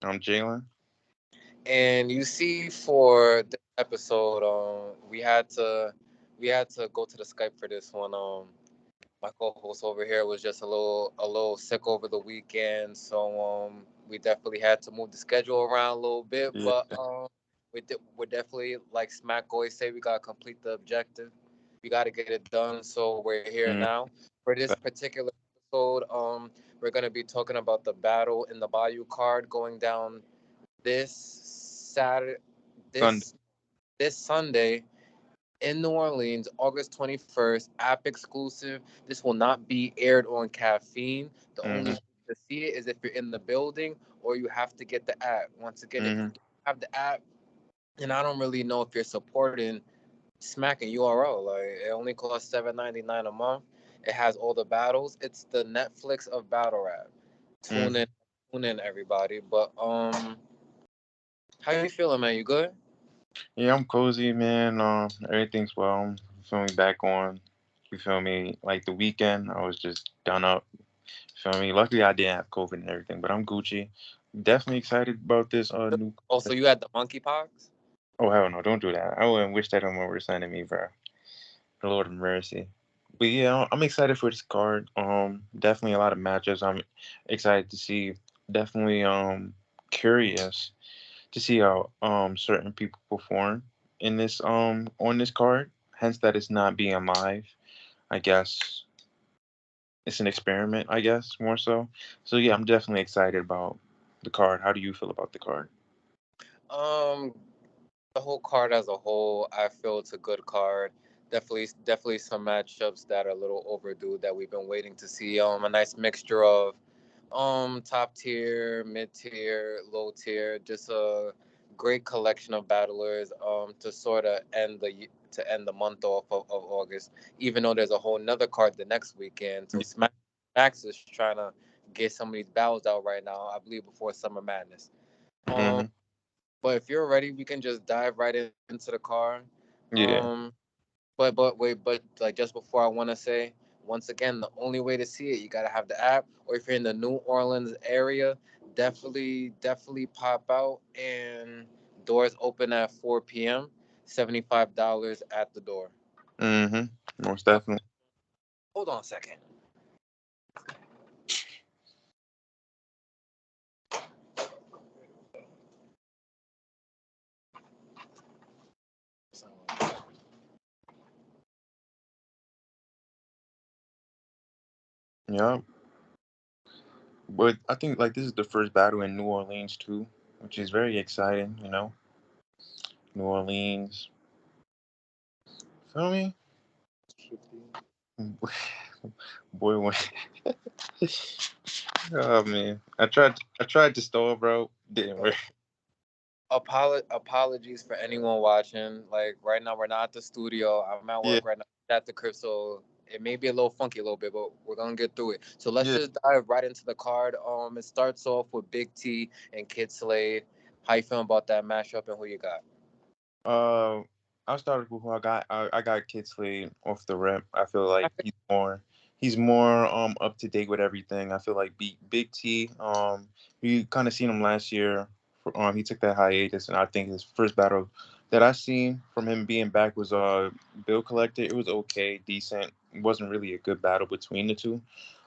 I'm Jalen. And you see, for this episode, we had to go to the Skype for this one. My co-host over here was just a little sick over the weekend, so we definitely had to move the schedule around a little bit. Yeah. But we're definitely, like Smack always say, we gotta complete the objective. We gotta get it done. So we're here Mm, now for this particular episode. We're gonna be talking about the battle in the Bayou card going down this Saturday, Sunday. this Sunday in New Orleans, August 21st, app exclusive. This will not be aired on caffeine. The only Mm-hmm. way to see it is if you're in the building or you have to get the app. Once again, if you Mm-hmm. don't have the app, and I don't really know if you're supporting Smack and URL. Like, it only costs $7.99 a month. It has all the battles. It's the Netflix of battle rap. Tune Mm-hmm. in, tune in, everybody. But how you feeling, man? You good? Yeah, I'm cozy, man. Everything's well. You feel me? Back on. You feel me? Like the weekend, I was just done up. You feel me? Luckily, I didn't have COVID and everything, but I'm Gucci. Definitely excited about this new. Also, you had the monkeypox. Oh hell no! Don't do that. I wouldn't wish that on my worst enemy, bro. Lord of mercy. But yeah, I'm excited for this card. Definitely a lot of matchups. I'm excited to see. Definitely curious to see how certain people perform in this on this card. Hence that it's not being live. I guess it's an experiment. I guess more so. So yeah, I'm definitely excited about the card. How do you feel about the card? Um, the whole card as a whole, I feel it's a good card. Definitely some matchups that are a little overdue that we've been waiting to see. A nice mixture of top tier, mid tier, low tier, just a great collection of battlers to sort of end the month off of August. Even though there's a whole nother card the next weekend, so Max is trying to get some of these battles out right now. I believe before Summer Madness. Um, Mm-hmm. but if you're ready, we can just dive right into the car. Yeah. Um, but wait, but like, just before, I want to say once again, the only way to see it, you gotta have the app, or if you're in the New Orleans area, definitely pop out. And doors open at 4 p.m. $75 at the door. Mm-hmm. Most Uh, definitely. hold on a second. Yeah. But I think like this is the first battle in New Orleans too, which is very exciting. New Orleans. Feel me? Boy, when oh man, I tried to stall, bro. Didn't work. Apologies for anyone watching. Like, right now, we're not at the studio. I'm at work Yeah, right now at the crib, so it may be a little funky a little bit, but we're gonna get through it. So let's yeah. just dive right into the card. It starts off with Big T and Kid Slade. How you feeling about that mashup, and who you got? Uh, I started with who I got. I got Kid Slade off the rip. I feel like he's more up to date with everything. I feel like Big T. We kind of seen him last year. He took that hiatus, and I think his first battle that I seen from him being back was Bill Collector. It was okay, decent. It wasn't really a good battle between the two.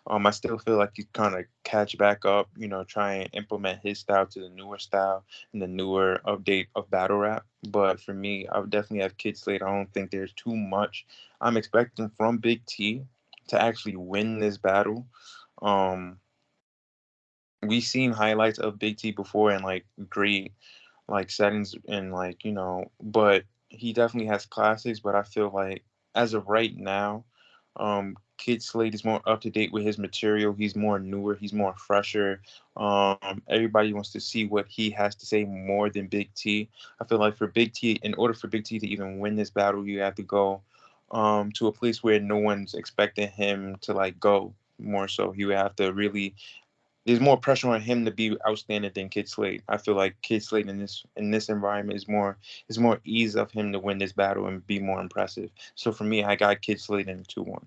I still feel like he kind of catch back up, try and implement his style to the newer style and the newer update of battle rap. But for me, I would definitely have Kid Slade. I don't think there's too much I'm expecting from Big T to actually win this battle. Um, we've seen highlights of Big T before in like great like settings and like but he definitely has classics. But I feel like as of right now, Kid Slade is more up to date with his material. He's more newer. He's more fresher. Everybody wants to see what he has to say more than Big T. I feel like for Big T, in order for Big T to even win this battle, you have to go to a place where no one's expecting him to like go. More so, you have to really there's more pressure on him to be outstanding than Kid Slade. I feel like Kid Slade in this environment is more ease of him to win this battle and be more impressive. So for me, I got Kid Slade in 2-1.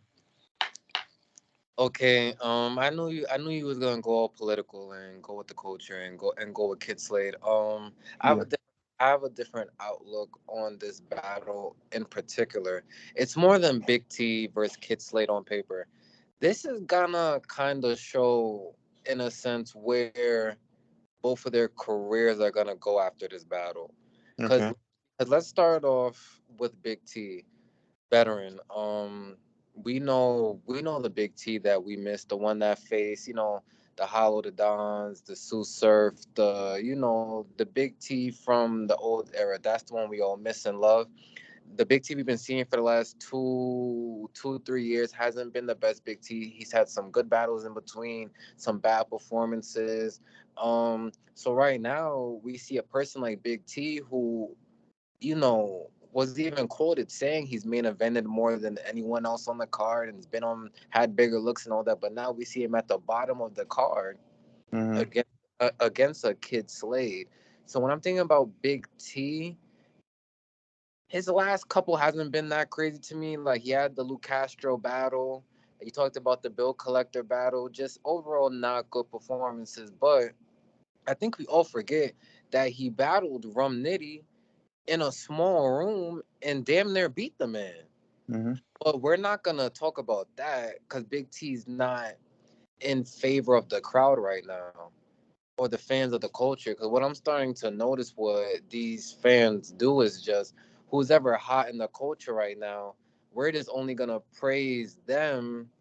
Okay, I knew you was gonna go all political and go with the culture and go with Kid Slade. I have Yeah. a I have a different outlook on this battle in particular. It's more than Big T versus Kid Slade on paper. This is gonna kind of show, in a sense, where both of their careers are gonna go after this battle. Cause, Okay. 'cause let's start off with Big T, veteran. We know the Big T that we missed, the one that faced, the Hollow the Dons, the Sue Surf, the Big T from the old era. That's the one we all miss and love. The Big T we've been seeing for the last 3 years hasn't been the best Big T. He's had some good battles in between, some bad performances. So right now we see a person like Big T who, was even quoted saying he's main evented more than anyone else on the card and has been on had bigger looks and all that. But now we see him at the bottom of the card Mhm. against against a Kid Slade. So when I'm thinking about Big T, his last couple hasn't been that crazy to me. Like he had the Lou Castro battle. You talked about the Bill Collector battle. Just overall not good performances. But I think we all forget that he battled Rum Nitty in a small room and damn near beat the man. Mhm. But we're not gonna talk about that because Big T's not in favor of the crowd right now or the fans of the culture. Because what I'm starting to notice what these fans do is just who's ever hot in the culture right now, we're just only gonna praise them.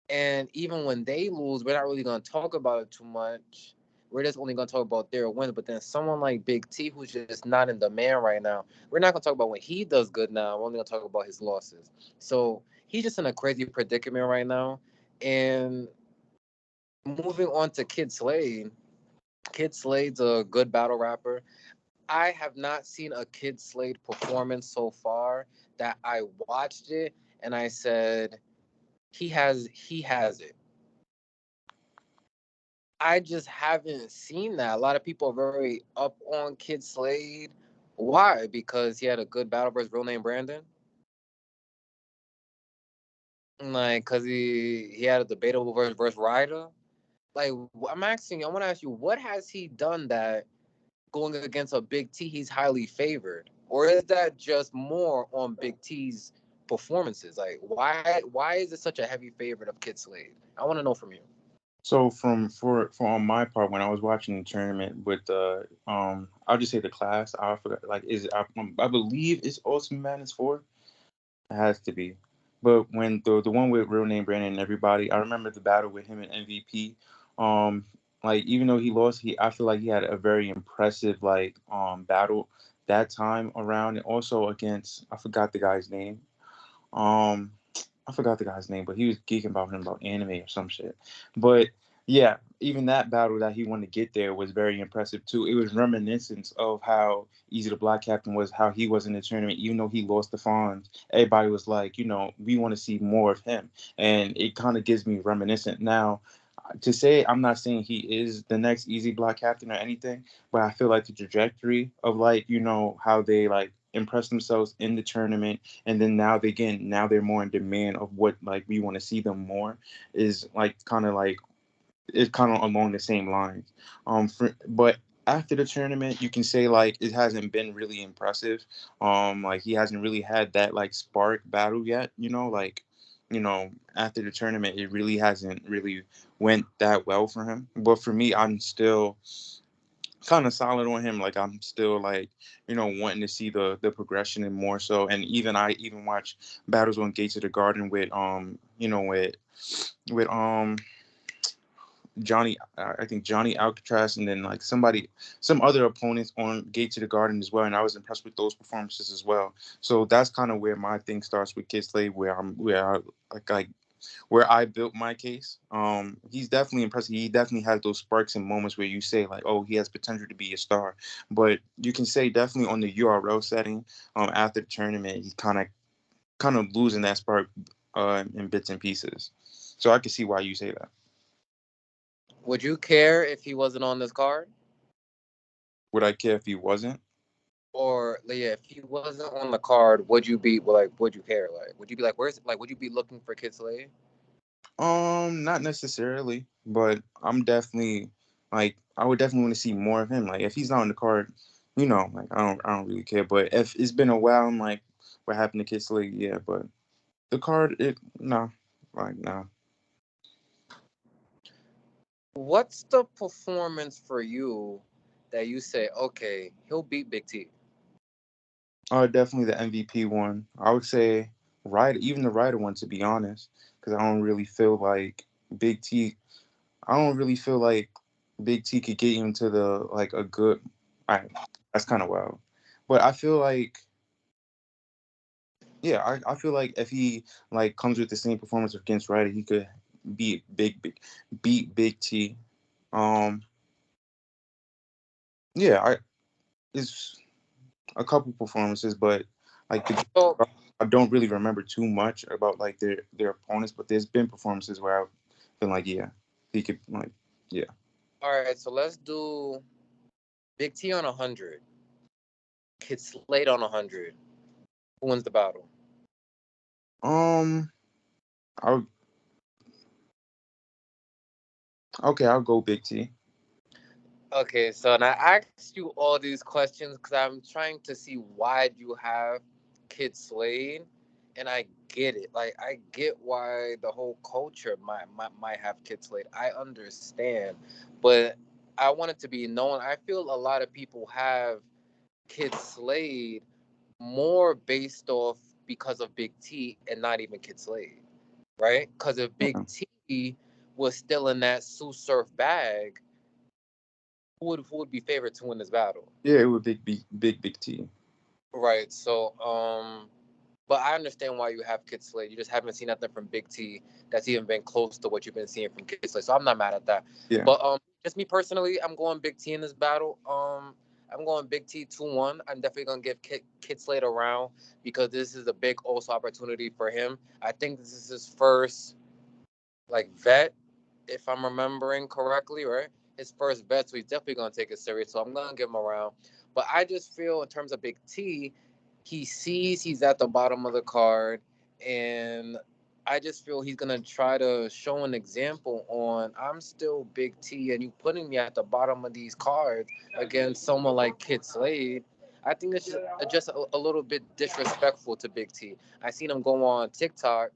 And even when they lose, we're not really gonna talk about it too much. We're just only gonna talk about their wins. But then someone like Big T, who's just not in demand right now, we're not gonna talk about when he does good now. We're only gonna talk about his losses. So he's just in a crazy predicament right now. And moving on to Kid Slade. Kid Slade's a good battle rapper. I have not seen a Kid Slade performance so far that I watched it and I said he has it. I just haven't seen that. A lot of people are very up on Kid Slade. Why? Because he had a good battle versus real name Brandon. Like, cause he had a debatable versus Ryder. Like, I'm asking you. I want to ask you, what has he done that going against a Big T, he's highly favored, or is that just more on Big T's performances? Like, why is it such a heavy favorite of Kid Slade? I want to know from you. So for on my part, when I was watching the tournament with the I'll just say the class. I forgot, like, I believe it's Ultimate Madness 4. It has to be. But when the one with real name Brandon and everybody, I remember the battle with him and MVP. Um, like, even though he lost, he I feel like he had a very impressive, like, battle that time around, and also against, I forgot the guy's name. Um, I forgot the guy's name, but he was geeking about him about anime or some shit. But yeah, even that battle that he wanted to get there was very impressive too. It was reminiscent of how easy the Black Captain was, how he was in the tournament, even though he lost the Fonz. Everybody was like, we want to see more of him, and it kind of gives me reminiscent now. To say, I'm not saying he is the next easy Black Captain or anything, but I feel like the trajectory of, like, how they, like, impress themselves in the tournament, and then now they're more in demand of what, like, we want to see them more, is like kind of like it's kind of along the same lines. But after the tournament, you can say, like, it hasn't been really impressive. Like, he hasn't really had that, like, spark battle yet. Like, after the tournament, it really hasn't really went that well for him. But for me, I'm still kind of solid on him. Like, I'm still, like, wanting to see the progression and more so. And even I even watch battles on Gates of the Garden with with Johnny, I think Johnny Alcatraz, and then, like, some other opponents on Gate to the Garden as well, and I was impressed with those performances as well. So that's kind of where my thing starts with Kid Slade, like where I built my case. He's definitely impressive. He definitely has those sparks and moments where you say, like, oh, he has potential to be a star. But you can say definitely on the URL setting, after the tournament, he's kind of losing that spark in bits and pieces. So I can see why you say that. Would you care if he wasn't on this card? Would I care if he wasn't? Or like, yeah, if he wasn't on the card, would you be, well, like, would you care? Like, would you be like, where's, like, would you be looking for Kid Slade? Not necessarily, but I'm definitely like I would definitely want to see more of him. Like if he's not on the card, like I don't really care. But if it's been a while and like what happened to Kids League, yeah. But the card, nah. What's the performance for you that you say, okay, he'll beat Big T? Definitely the MVP one. I would say even the Ryder one to be honest, because I don't really feel like Big T. I don't really feel like Big T could get you into the like a good. I That's kind of wild, but I feel like yeah, I feel like if he like comes with the same performance against Ryder, he could beat beat Big T. Um, yeah, I it's a couple performances, but like So, I don't really remember too much about like their opponents. But there's been performances where I've been like, yeah, he could like, yeah. all right, so let's do Big T on 100, Kid Slade on 100. Who wins the battle? Um, I'll okay, I'll go Big T. Okay, so now I asked you all these questions because I'm trying to see why you have Kid Slade, and I get it. Like I get why the whole culture might have Kid Slade. I understand, but I want it to be known. I feel a lot of people have Kid Slade more based off because of Big T and not even Kid Slade, right? Because if Big Yeah, T was still in that Sue Surf bag, who would be favored to win this battle? yeah, it would big T. Right. So, but I understand why you have Kid Slade. You just haven't seen nothing from Big T that's even been close to what you've been seeing from Kid Slade. So I'm not mad at that. Yeah, But just me personally, I'm going Big T in this battle. I'm going Big T 2-1. I'm definitely gonna give Kid Slade a round because this is a big also opportunity for him. I think this is his first like vet, if I'm remembering correctly, right? His first vet, so he's definitely gonna take it serious. So I'm gonna give him a round. But I just feel in terms of Big T, he sees he's at the bottom of the card, and I just feel he's gonna try to show an example on I'm still Big T, and you putting me at the bottom of these cards against someone like Kid Slade. I think it's just a little bit disrespectful to Big T. I seen him go on TikTok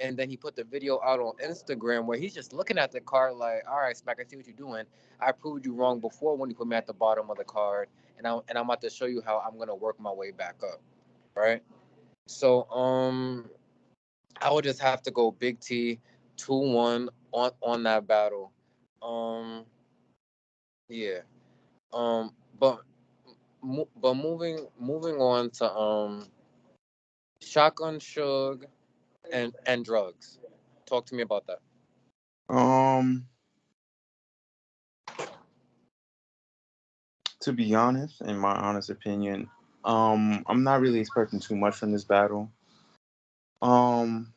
and then he put the video out on Instagram where he's just looking at the card like, "All right, Smack, I see what you're doing. I proved you wrong before when you put me at the bottom of the card, and I'm about to show you how I'm gonna work my way back up." Right. So I would just have to go Big T 2-1 on that battle. Um, yeah. But moving on to Shotgun Shug and drugs. Talk to me about that. um, to be honest, in my honest opinion, I'm not really expecting too much from this battle. Um,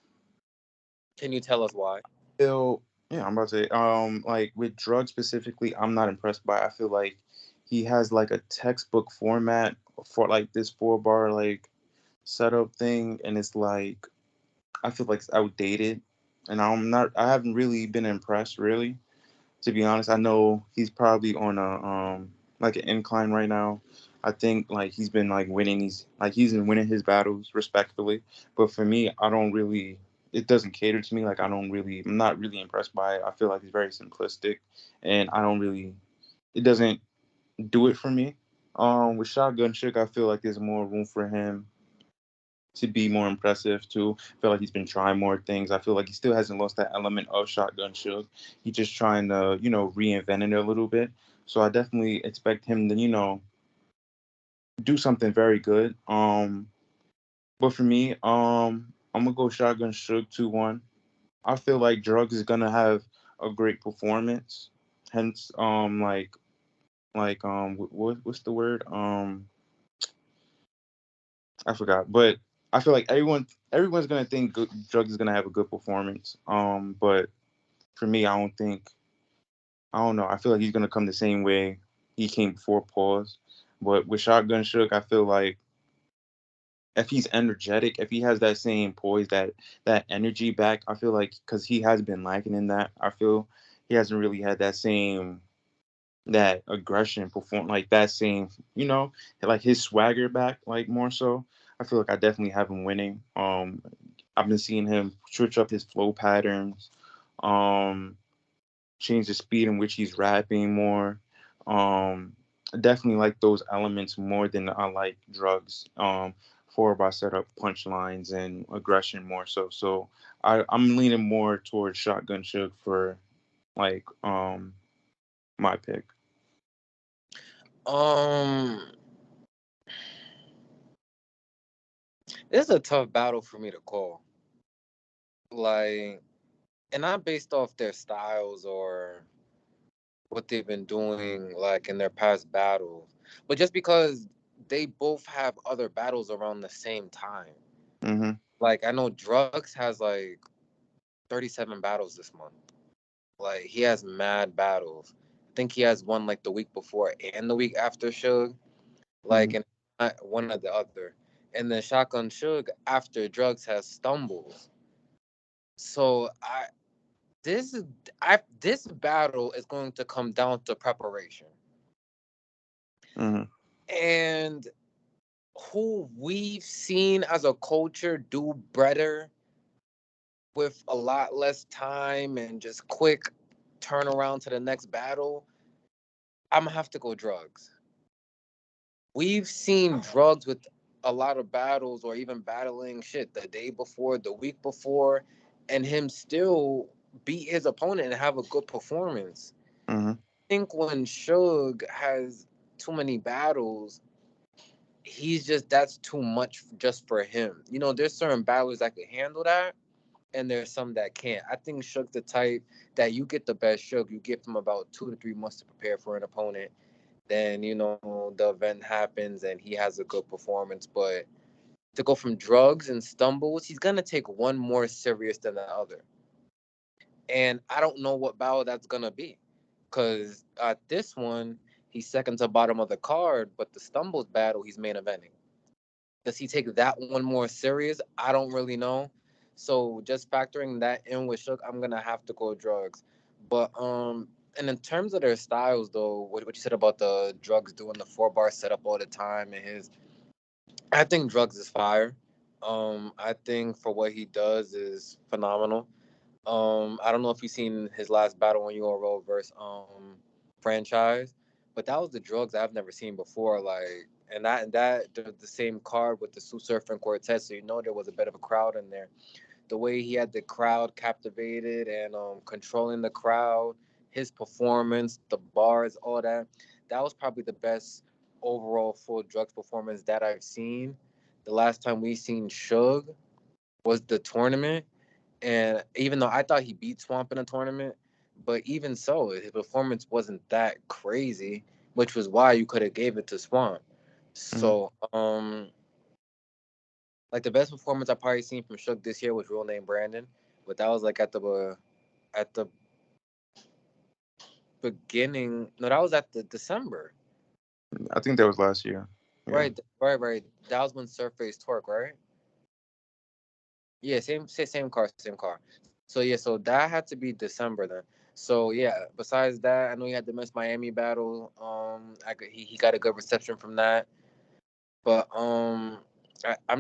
Can you tell us why? feel yeah, I'm about to say like with drugs specifically, I'm not impressed by. I feel like he has like a textbook format for like this 4 bar like setup thing, and it's like I feel like it's outdated, and I haven't really been impressed really, to be honest. I know he's probably on a like an incline right now. I think like he's been winning his battles respectfully. But for me, I don't really it doesn't cater to me. Like I'm not really impressed by it. I feel like it's very simplistic, and I don't really it doesn't do it for me. With Shotgun Chick, I feel like there's more room for him to be more impressive too. I feel like he's been trying more things. I feel like he still hasn't lost that element of Shotgun Suge. He's just trying to, reinvent it a little bit. So I definitely expect him to, do something very good. But for me, I'm gonna go Shotgun Suge 2-1. I feel like Drugs is gonna have a great performance. Hence, what's the word? I forgot, but I feel like everyone's gonna think Drugs is gonna have a good performance. But for me, I don't know. I feel like he's gonna come the same way he came before Pause. But with Shotgun Shook, I feel like if he's energetic, if he has that same poise, that energy back, I feel like because he has been lacking in that. I feel he hasn't really had that same that aggression perform like that same like his swagger back like more so. I feel like I definitely have him winning. I've been seeing him switch up his flow patterns, um change the speed in which he's rapping more. um I definitely like those elements more than I like drugs. Four by setup punchlines and aggression more so. So I'm leaning more towards Shotgun Suge for like my pick. Um, it's a tough battle for me to call. Like, and not based off their styles or what they've been doing, like in their past battles, but just because they both have other battles around the same time. Hmm. Like, I know Drugs has like 37 battles this month. Like, he has mad battles. I think he has one like the week before and the week after Suge. Like, Hmm. and not one or the other. And then Shotgun Suge after Drugs has Stumbles. So this is this battle is going to come down to preparation Hmm. and who we've seen as a culture do better with a lot less time and just quick turnaround to the next battle. I'm gonna have to go Drugs. We've seen Drugs with a lot of battles or even battling shit the day before, the week before, and him still beat his opponent and have a good performance. Hmm. I think when Suge has too many battles, he's just that's too much just for him. You know, there's certain battlers that can handle that, and there's some that can't. I think Suge's the type that you get the best Suge, you give him about 2 to 3 months to prepare for an opponent. Then the event happens and he has a good performance. But to go from Drugs and Stumbles, he's gonna take one more serious than the other. And I don't know what battle that's gonna be, because at this one he's second to bottom of the card, but the Stumbles battle he's main eventing. Does he take that one more serious? I don't really know. So just factoring that in with Shook, I'm gonna have to go Drugs. But and in terms of their styles though, what you said about the Drugs doing the 4 bar setup all the time and his, I think Drugs is fire. I think for what he does is phenomenal. I don't know if you've seen his last battle on URL versus franchise, but that was the Drugs I've never seen before. Like, and that the same card with the Sue Surfer and Quartet, so there was a bit of a crowd in there. The way he had the crowd captivated and controlling the crowd, his performance, the bars, all that, that was probably the best overall full Drugs performance that I've seen. The last time we seen Suge was the tournament, and even though I thought he beat Swamp in a tournament, but even so, his performance wasn't that crazy, which was why you could have gave it to Swamp. Hmm. So, like the best performance I probably seen from Shook this year was Real Name Brandon, but that was like at the beginning. No, that was at the December. I think that was last year. Yeah. Right, right, right. That was when Surface Torque, right? Yeah, same car, same car. So yeah, so that had to be December then. So yeah, besides that, I know he had the Miss Miami battle. He got a good reception from that. But I'm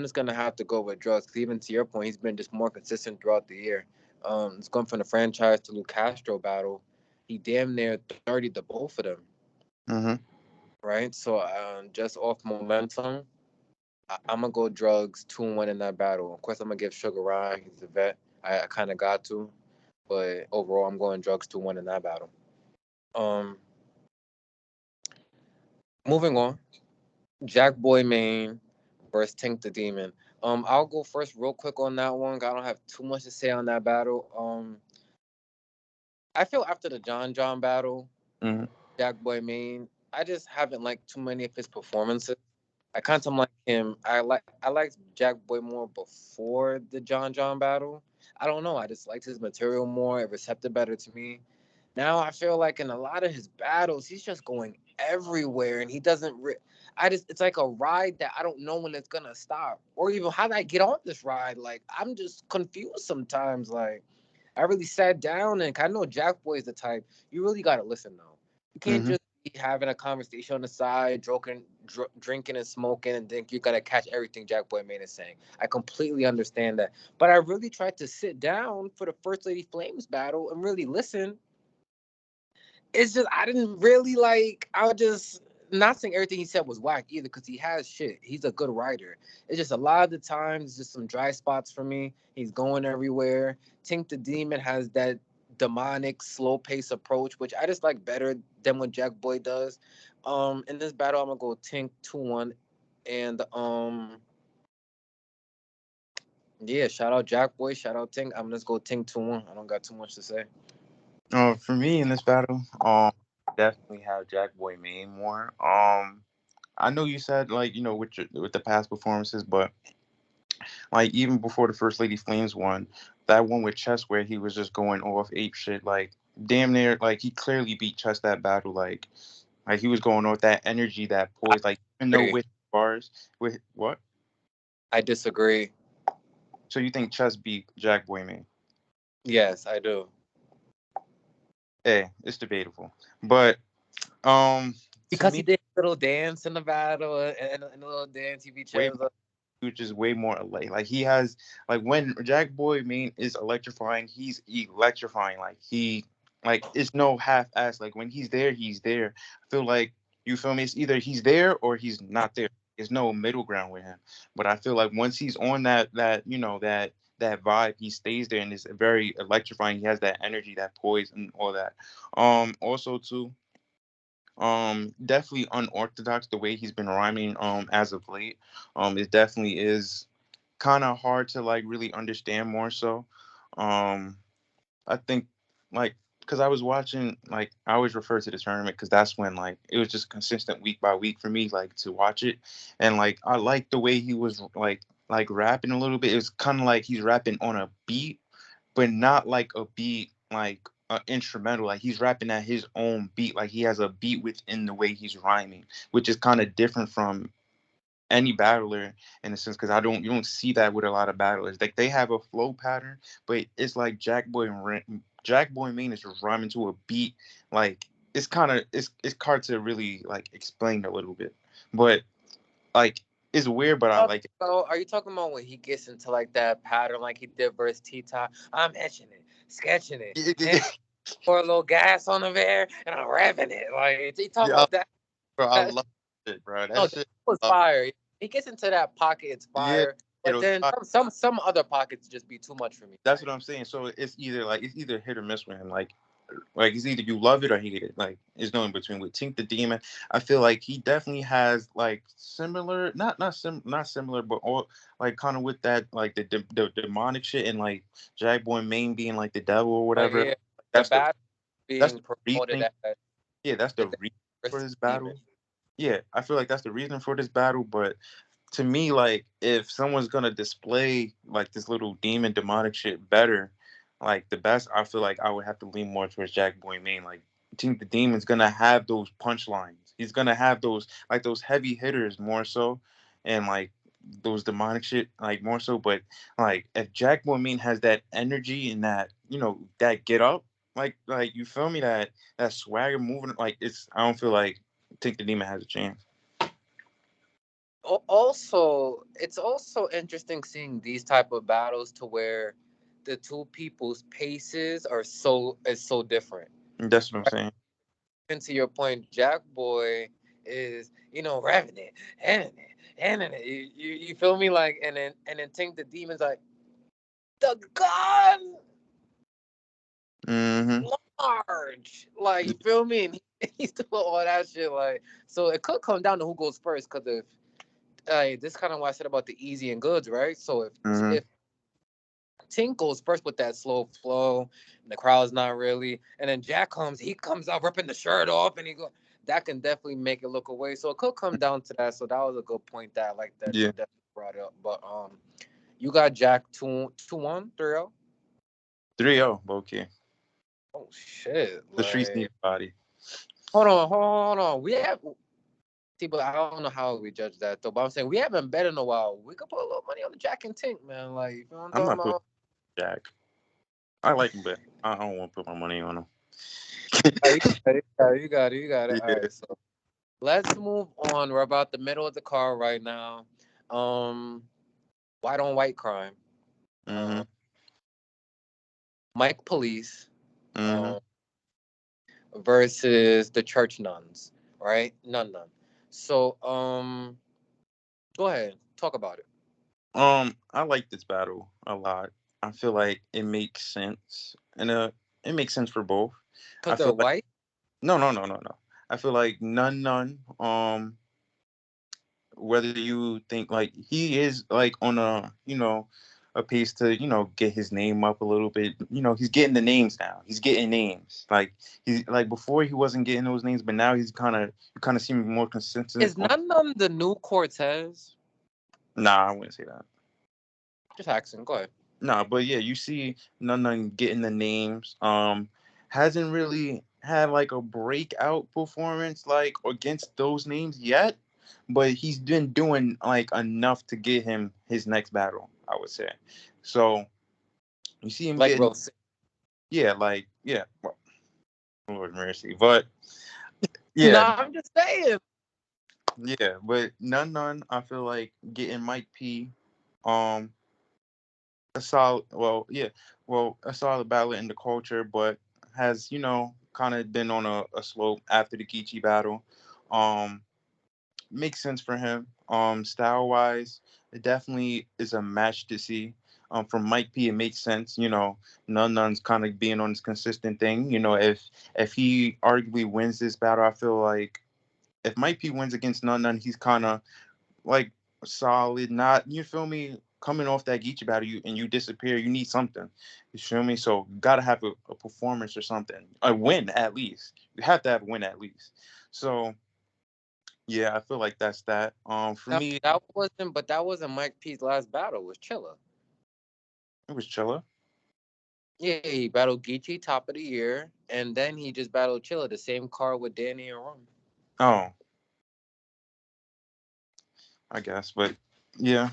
just gonna have to go with Drugs. 'Cause even to your point, he's been just more consistent throughout the year. It's going from the franchise to Luke Castro battle. He damn near 30 to both of them, Hmm. right? So just off momentum, I'm gonna go Drugs 2-1 in that battle. Of course, I'm gonna give Sugar Ryan. He's a vet. I kind of got to, but overall, I'm going Drugs 2-1 in that battle. Um, moving on, Jack Boy Main versus Tank the Demon. I'll go first real quick on that one. I don't have too much to say on that battle. I feel after the John battle, Hmm. Jack Boy Main, I just haven't liked too many of his performances. I kind of like him. I liked Jack Boy more before the John battle. I don't know. I just liked his material more. It recepted better to me. Now I feel like in a lot of his battles, he's just going everywhere, and he doesn't. I just it's like a ride that I don't know when it's gonna stop, or even how did I get on this ride? Like I'm just confused sometimes. Like I really sat down and I know Jack Boy is the type you really gotta listen though. You can't Hmm. just be having a conversation on the side, drinking and smoking, and think you gotta catch everything Jack Boy Main is saying. I completely understand that, but I really tried to sit down for the First Lady Flames battle and really listen. It's just I didn't really like. I was just not saying everything he said was whack either, because he has shit. He's a good writer. It's just a lot of the times just some dry spots for me. He's going everywhere. Tink the Demon has that demonic slow pace approach, which I just like better than what Jack Boy does. In this battle, I'm gonna go Tink 2-1, and yeah, shout out Jack Boy, shout out Tink. I'm gonna just go Tink 2-1. I don't got too much to say. For me in this battle, definitely have Jack Boy main more. I know you said like with the past performances, but like even before the First Lady Flames one, that one with Chess where he was just going off ape shit, like damn near like he clearly beat Chess that battle, like he was going off that energy, that I poise, like even though agree. with bars with what? I disagree. So you think Chess beat Jack Boy main? Yes, I do. Hey, it's debatable, but um to Because me, he did a little dance in the battle, and a little dance, he beat way Chaz up. which is way more like he has like when Jack Boy main is electrifying, he's electrifying. Like he like it's no half ass. Like when he's there, he's there. I feel like you feel me. It's either he's there or he's not there. There's no middle ground with him. But I feel like once he's on that vibe, he stays there and it's very electrifying. He has that energy, that poise, and all that. Also too. Definitely unorthodox the way he's been rhyming as of late. It definitely is kind of hard to like really understand more so. Um, I think like because I was watching like I always refer to the tournament because that's when like it was just consistent week by week for me like to watch it, and like I liked the way he was like rapping a little bit. It was kind of like he's rapping on a beat but not like a beat like instrumental. Like he's rapping at his own beat. Like he has a beat within the way he's rhyming, which is kind of different from any battler in a sense because I don't you don't see that with a lot of battlers. Like they have a flow pattern, but it's like Jack Boy Main is just rhyming to a beat. Like it's kind of it's hard to really like explain a little bit, but like it's weird. But I like it. So, are you talking about when he gets into like that pattern, like he did versus T-Top? I'm etching it, sketching it, and pour a little gas on the bear, and I'm revving it. Like he talking Yeah, about that. bro, I That love it, bro. no, That that shit. was fire. He gets into that pocket, it's Yeah, fire. it But was. then some other pockets just be too much for me. That's what I'm saying. So it's either hit or miss with him. Like it's either you love it or hate it. Like there's no in between. With Tink the Demon, I feel like he definitely has like similar, not similar, but all like kind of with that like the demonic shit and like Jack Boy Main being like the devil or But whatever. yeah, the That's the battle that's being the promoted reasoning. as Yeah, that's the the reason for versus this demon. battle. Yeah, I feel like that's the reason for this battle, but to me, like if someone's gonna display like this little demon demonic shit better, like the best, I feel like I would have to lean more towards Jack Boy Main. Like I think the demon's gonna have those punchlines. He's gonna have those like those heavy hitters more so, and like those demonic shit like more so. But like if Jack Boy Main has that energy and that that get up, like you feel me that swagger moving like it's I don't feel like Tink the Demon has a chance. Also, it's also interesting seeing these type of battles to where the two people's paces are so different. That's what I'm saying. And to your point, Jack Boy is revving it, and it. You feel me? Like and then Tink the Demon's like the gun Hmm. large. Like you feel me? And he's doing all that shit. Like so, it could come down to who goes first. Because if this kind of what I said about the easy and goods, right? So Hmm. if Tink goes first with that slow flow, and the crowd's not really, and then Jack he comes out ripping the shirt off, and he go. That can definitely make it look away. So it could come down to that. So that was a good point that I like that you Yeah. definitely brought up. But you got Jack 2-1, 3-0. 3-0, okay. Oh shit! The streets need Like a body. hold on. We have see, but I don't know how we judge that though. But I'm saying we haven't bet in a while. We could put a little money on the Jack and Tink, man. Like, you know what I'm I'm talking not putting about? Jack. I like him, but I don't want to put my money on him. You got it. All Yeah. right, so let's move on. We're about the middle of the car right now. Um, white on white crime. Mhm. Um, Mike Police. Mhm. Um, versus the church nuns. Right? Nun. So go ahead, talk about it. I like this battle a lot. I feel like it makes sense, and it makes sense for both. Cause I they're feel like white. no. I feel like none. Whether you think like he is like on a pace to get his name up a little bit. He's getting the names now. He's getting names. Like he's like before he wasn't getting those names, but now he's kind of seeming more consistent. Is Nun the new Cortez? Nah, I wouldn't say that. Just asking. Go ahead. Nah, but yeah, you see none getting the names. Hasn't really had like a breakout performance like against those names yet, but he's been doing like enough to get him his next battle, I would say. So you see him Like getting, real. yeah, like yeah, well, Lord mercy, but yeah, Nah, I'm just saying. yeah, but none. I feel like getting Mike P. Um, a solid, well, yeah, well, a solid battle in the culture, but has kind of been on a slope after the Geechee battle. Um, Makes sense for him. Style wise, it definitely is a match to see. From Mike P, it makes sense. None's kind of being on this consistent thing. If he arguably wins this battle, I feel like if Mike P wins against None, he's kind of like solid. Not you feel me? Coming off that Geechee battle, you disappear. You need something. You feel me? So you gotta have a performance or something, a win at least. You have to have a win at least. So yeah, I feel like that's that. For Now, me, that wasn't Mike P's last battle. It was Chilla. it was Chilla. Yeah, he battled Geechee top of the year, and then he just battled Chilla, the same card with Danny and Rum. Oh, I guess, but yeah,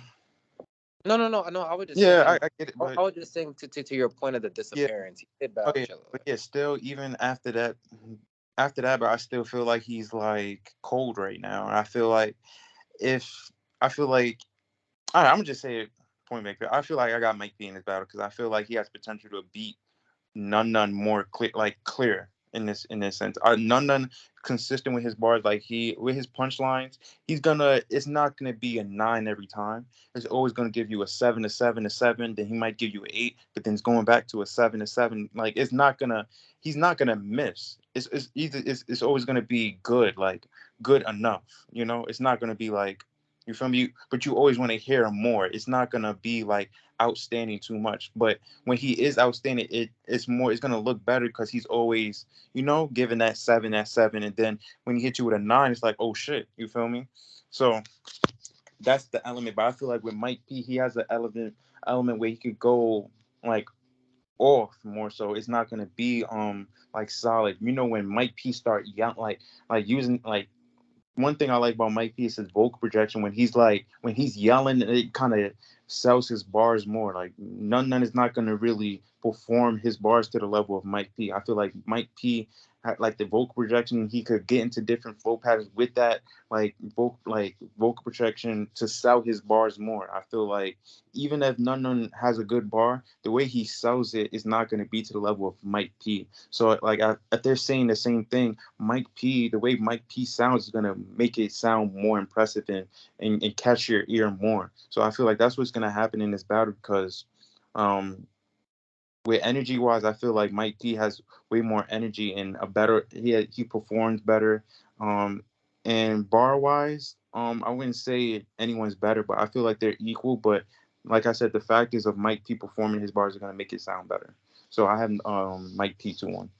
No. I was just yeah, saying. I get it, I but was just saying to your point of the yeah, disappearance. He did oh battle yeah, Chilla. but yeah, still, even after that, but I still feel like he's like cold right now. And if I feel like all right, I'm gonna just say it point blank. I feel like I got Mike B in this battle because I feel like he has potential to beat none more clear, like clear in this sense. None consistent with his bars, like he with his punchlines. It's not gonna be a 9 every time. It's always gonna give you a 7, a 7, a 7. Then he might give you an 8, but then it's going back to a 7, a 7. Like it's not gonna. He's not gonna miss. It's always gonna be good, like good enough. It's not gonna be like. You feel me? But you always want to hear more. It's not gonna be like outstanding too much. But when he is outstanding, it's gonna look better because he's always, giving that seven, and then when he hits you with a 9, it's like, oh shit, you feel me? So that's the element. But I feel like with Mike P, he has an element where he could go like off more so. It's not gonna be like solid. When Mike P start young like using like one thing I like about Mike P is his vocal projection. When he's yelling, it kind of sells his bars more. Like none is not gonna really perform his bars to the level of Mike P. I feel like Mike P had like the vocal projection. He could get into different flow patterns with that vocal projection to sell his bars more. I feel like even if none has a good bar, the way he sells it is not going to be to the level of Mike P. So like if they're saying the same thing, Mike P, the way Mike P sounds is gonna make it sound more impressive and catch your ear more. So I feel like that's what's gonna happen in this battle because um with energy wise, I feel like Mike P has way more energy and a better he performs better. And bar wise, I wouldn't say anyone's better, but I feel like they're equal. But like I said, the fact is of Mike P performing his bars are gonna make it sound better. So I have Mike P to one.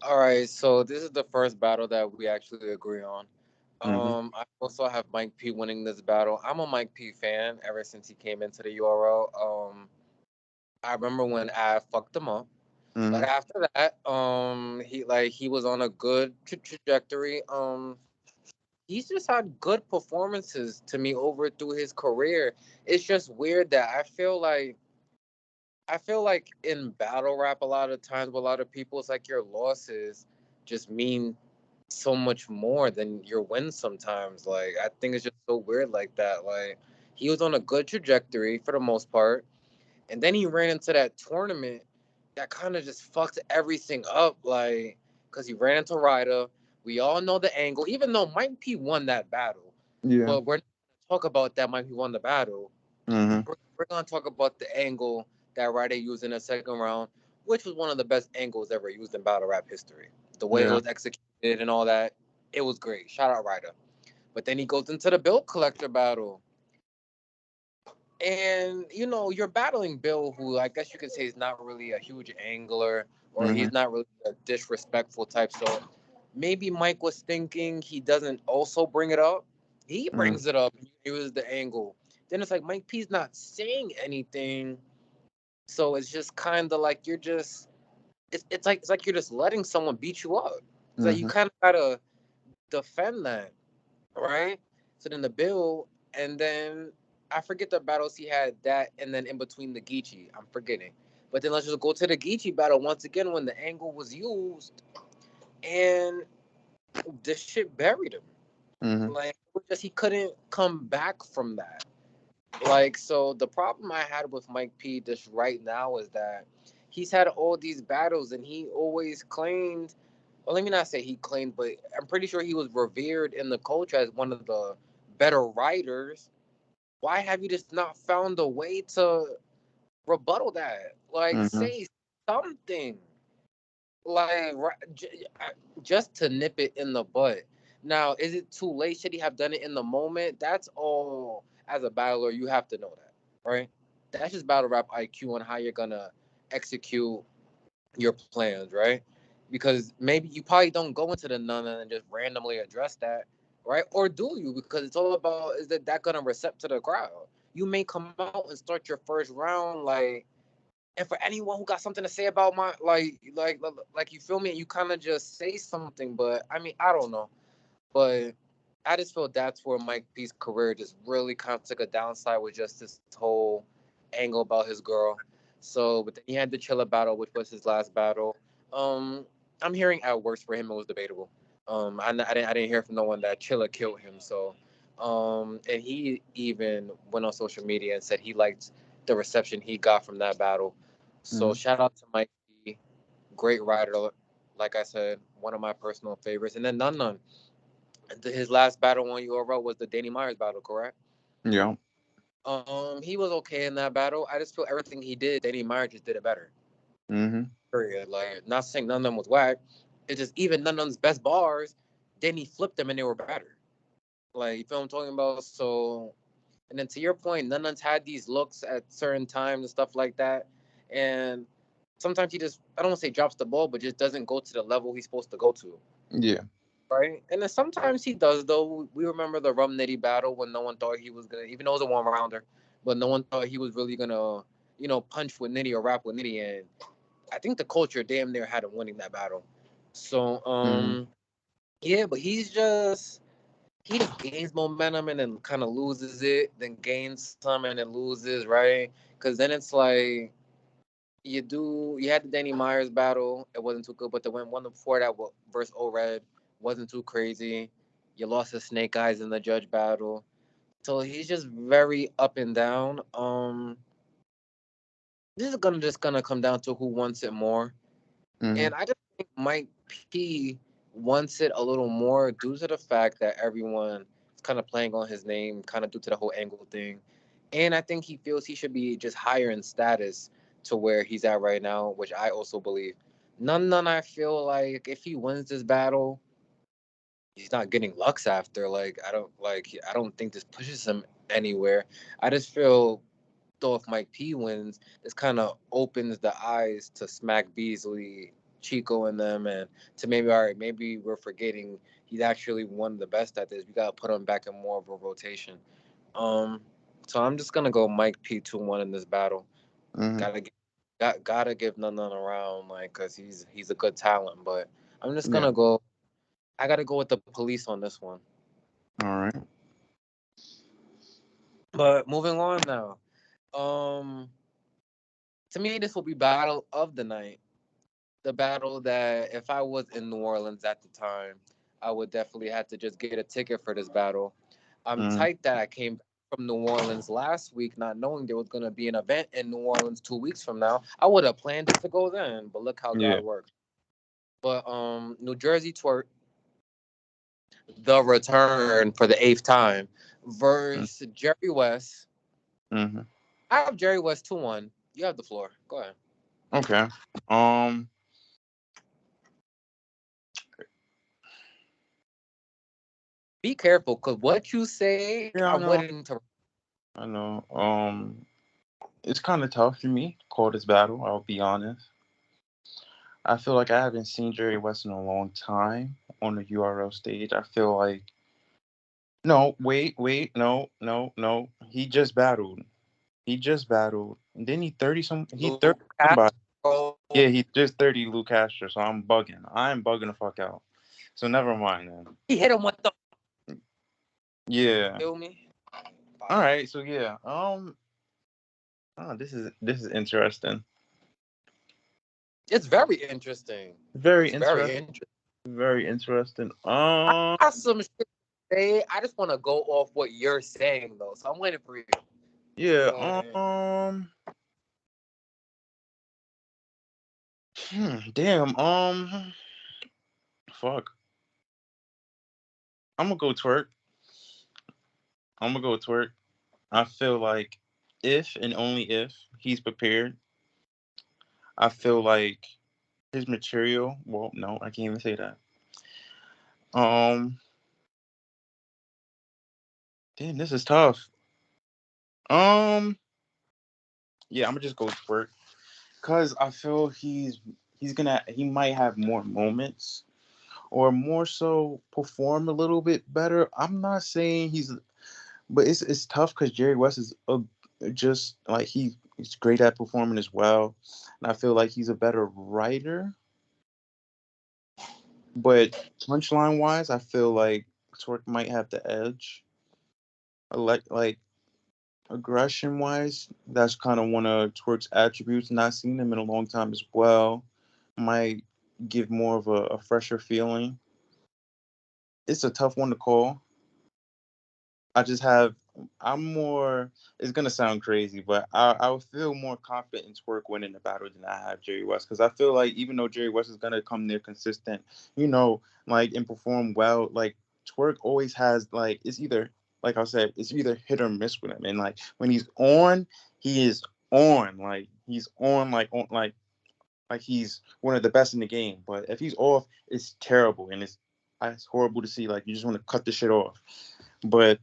All right, so this is the first battle that we actually agree on. Hmm. I also have Mike P winning this battle. I'm a Mike P fan ever since he came into the URL. I remember when I fucked him up. But Mhm. after that, he was on a good trajectory. He's just had good performances to me over through his career. It's just weird that I feel like in battle rap a lot of times with a lot of people, it's like your losses just mean so much more than your wins sometimes. Like I think it's just so weird like that. Like he was on a good trajectory for the most part, and then he ran into that tournament that kind of just fucked everything up. Like because he ran into Ryder. We all know the angle, even though Mike P won that battle, Yeah. but we're not gonna talk about that. Mike P won the battle. Mhm. We're gonna talk about the angle that Ryder used in the second round, which was one of the best angles ever used in battle rap history. The way it Yeah. was executed and all that, it was great. Shout out Ryder. But then he goes into the Bill Collector battle. And you're battling Bill, who I guess you could say is not really a huge angler, or Mhm. he's not really a disrespectful type. So maybe Mike was thinking he doesn't also bring it up. He Mhm. brings it up. He was the angle. Then it's like Mike P's not saying anything, so it's just kind of like you're just it's like you're just letting someone beat you up. It's like you Mhm. kind of gotta defend that, right? So then the Bill, and then I forget the battles he had that, and then in between the Geechee, I'm forgetting. But then let's just go to the Geechee battle once again when the angle was used, and this shit buried him. Mhm. Like it was just he couldn't come back from that. Like, so the problem I had with Mike P just right now is that he's had all these battles and he always claimed, well, let me not say he claimed, but I'm pretty sure he was revered in the culture as one of the better writers. Why have you just not found a way to rebuttal that? Like, Mhm. say something. Like, just to nip it in the butt. Now, is it too late? Should he have done it in the moment? That's all. As a battler, you have to know that, right? That's just battle rap IQ on how you're gonna execute your plans, right? Because maybe you probably don't go into the none and just randomly address that, right? Or do you? Because it's all about, is that gonna recept to the crowd? You may come out and start your first round like, and for anyone who got something to say about my like you feel me, and you kind of just say something. But I mean, I don't know, but I just feel that's where Mike P's career just really kind of took a downside with just this whole angle about his girl. So, but then he had the Chilla battle, which was his last battle. um I'm hearing at worst for him it was debatable. I didn't hear from no one that Chilla killed him. So and he even went on social media and said he liked the reception he got from that battle. So Mhm. shout out to Mike P, great rider. Like I said, one of my personal favorites. And then None. His last battle on URL was the Danny Myers battle, correct? Yeah. He was okay in that battle. I just feel everything he did, Danny Myers just did it better. Mhm. Period. Like, not saying none of them was whack. It's just even none of them's best bars, Danny flipped them and they were better. Like, you feel what I'm talking about? So, and then to your point, none of them's had these looks at certain times and stuff like that. And sometimes he just, I don't want to say drops the ball, but just doesn't go to the level he's supposed to go to. Yeah. Right? And then sometimes he does, though. We remember the Rum Nitty battle when no one thought he was gonna, even though it was a one rounder, but no one thought he was really gonna, punch with Nitty or rap with Nitty. And I think the culture damn near had him winning that battle. So, Mhm. yeah, but he just gains momentum and then kind of loses it, then gains some and then loses, right? Because then it's like you had the Danny Myers battle. It wasn't too good, but the one before that versus O Red wasn't too crazy. You lost to Snake Eyes in the judge battle, so he's just very up and down. This is gonna just gonna come down to who wants it more, Mhm. and I just think Mike P wants it a little more due to the fact that everyone is kind of playing on his name, kind of due to the whole angle thing, and I think he feels he should be just higher in status to where he's at right now, which I also believe. None. I feel like if he wins this battle, he's not getting Lux after. I don't think this pushes him anywhere. I just feel though if Mike P wins, this kind of opens the eyes to Smack Beasley, Chico, and them, and to maybe all right, maybe we're forgetting he's actually one of the best at this. We gotta put him back in more of a rotation. Um, so I'm just gonna go Mike P 2-1 in this battle. Mhm. Gotta get. Gotta give none around, like, cause he's a good talent. But I'm just Yeah. gonna go. I gotta go with the police on this one. All right. But moving on now. Um, to me, this will be battle of the night. The battle that if I was in New Orleans at the time, I would definitely have to just get a ticket for this battle. I'm Mm, tight that I came back from New Orleans last week, not knowing there was gonna be an event in New Orleans 2 weeks from now. I would have planned it to go then, but look how yeah. God works. But New Jersey twerk the return for the eighth time versus Jerry West. Mm-hmm. I have Jerry West 2-1. You have the floor. Go ahead. Okay. Um. Be careful, cause what you say, Yeah, I I'm know. waiting to. I know. It's kind of tough for me to call this battle. I'll be honest. I feel like I haven't seen Jerry West in a long time on the URL stage. I feel like no, wait, no. He just battled. He just battled. And then he 30 some. He Lou 30 somebody. Castro. Yeah, he just 30 Luke Castro. So I'm bugging. I'm bugging the fuck out. So never mind then. He hit him with the. Yeah. Feel me? All Fire. right. So yeah. Oh, this is interesting. It's very interesting. Very It's very interesting. interesting. Very interesting. I got some shit to say. I just want to go off what you're saying though, so I'm waiting for you. Yeah. Go ahead. Damn. Fuck. I'm gonna go twerk. I'm gonna go twerk. I feel like if and only if he's prepared, I feel like his material. Well, no, I can't even say that. Um. Damn, this is tough. Um. Yeah, I'm gonna just go twerk because I feel he might have more moments or more so perform a little bit better. I'm not saying but it's tough because Jerry West is just like he's great at performing as well, and I feel like he's a better writer. But punchline wise, I feel like Twerk might have the edge. Like aggression wise, that's kind of one of Twerk's attributes. Not seen him in a long time as well. Might give more of a fresher feeling. It's a tough one to call. I just have I'm more it's gonna sound crazy, but I would feel more confident in Twerk winning the battle than I have Jerry West. Because I feel like even though Jerry West is gonna come near consistent, like and perform well, like Twerk always has like it's either like I said, it's either hit or miss with him. And like when he's on, he is on. Like he's on like he's one of the best in the game. But if he's off, it's terrible and it's horrible to see. Like you just want to cut the shit off. But